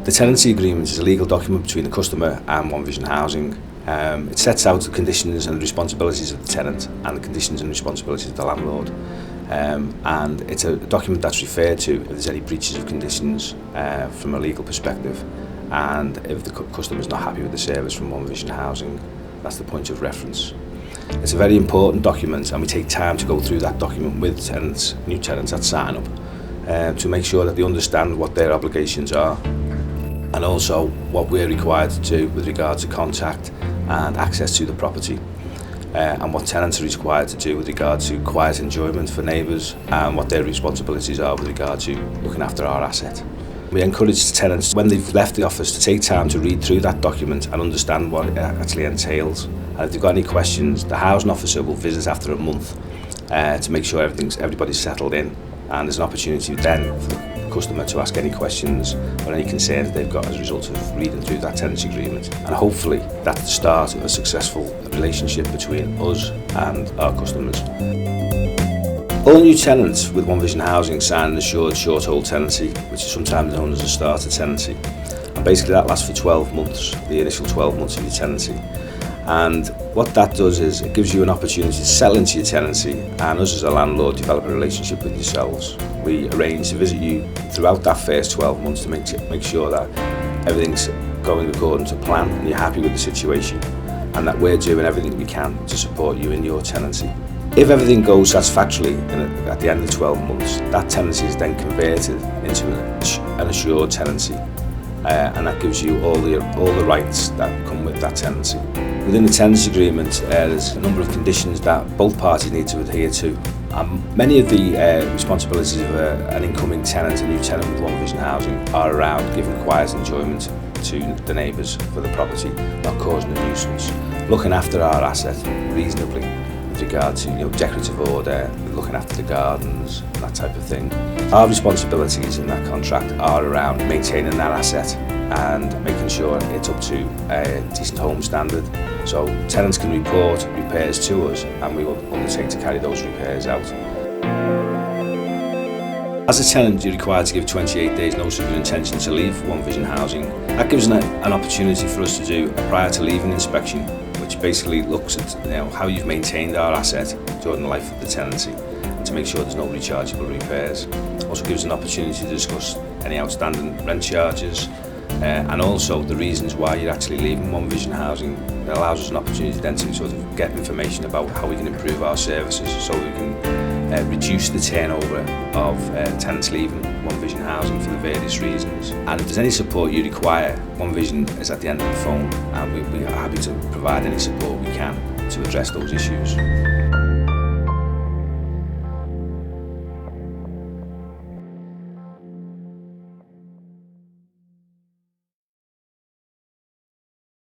The tenancy agreement is a legal document between the customer and One Vision Housing. It sets out the conditions and responsibilities of the tenant and the conditions and responsibilities of the landlord. And it's a document that's referred to if there's any breaches of conditions from a legal perspective, and if the customer is not happy with the service from One Vision Housing, that's the point of reference. It's a very important document, and we take time to go through that document with tenants, new tenants that sign up, to make sure that they understand what their obligations are, and also what we're required to do with regard to contact and access to the property, and what tenants are required to do with regard to quiet enjoyment for neighbours, and what their responsibilities are with regard to looking after our asset. We encourage tenants, when they've left the office, to take time to read through that document and understand what it actually entails. And if they've got any questions, the housing officer will visit after a month to make sure everybody's settled in, and there's an opportunity then for the customer to ask any questions or any concerns they've got as a result of reading through that tenancy agreement. And hopefully that's the start of a successful relationship between us and our customers. All new tenants with One Vision Housing sign an assured short-hold tenancy, which is sometimes known as a starter tenancy. And basically that lasts for 12 months, the initial 12 months of your tenancy. And what that does is it gives you an opportunity to sell into your tenancy, and us as a landlord develop a relationship with yourselves. We arrange to visit you throughout that first 12 months to make sure that everything's going according to plan and you're happy with the situation, and that we're doing everything we can to support you in your tenancy. If everything goes satisfactorily at the end of 12 months, that tenancy is then converted into an assured tenancy, and that gives you all the rights that come with that tenancy. Within the tenancy agreement, there's a number of conditions that both parties need to adhere to. Many of the responsibilities of an incoming tenant, a new tenant with One Vision Housing, are around giving quiet enjoyment to the neighbours for the property, not causing a nuisance, looking after our asset reasonably with regard to decorative order, looking after the gardens, that type of thing. Our responsibilities in that contract are around maintaining that asset and making sure it's up to a decent home standard. So tenants can report repairs to us, and we will undertake to carry those repairs out. As a tenant, you're required to give 28 days notice of your intention to leave One Vision Housing. That gives an opportunity for us to do a prior to leaving inspection, which basically looks at how you've maintained our asset during the life of the tenancy, and to make sure there's no rechargeable repairs. Also gives an opportunity to discuss any outstanding rent charges, and also the reasons why you're actually leaving One Vision Housing. It allows us an opportunity then to sort of get information about how we can improve our services, so we can reduce the turnover of tenants leaving One Vision Housing for the various reasons. And if there's any support you require, One Vision is at the end of the phone, and we are happy to provide any support we can to address those issues.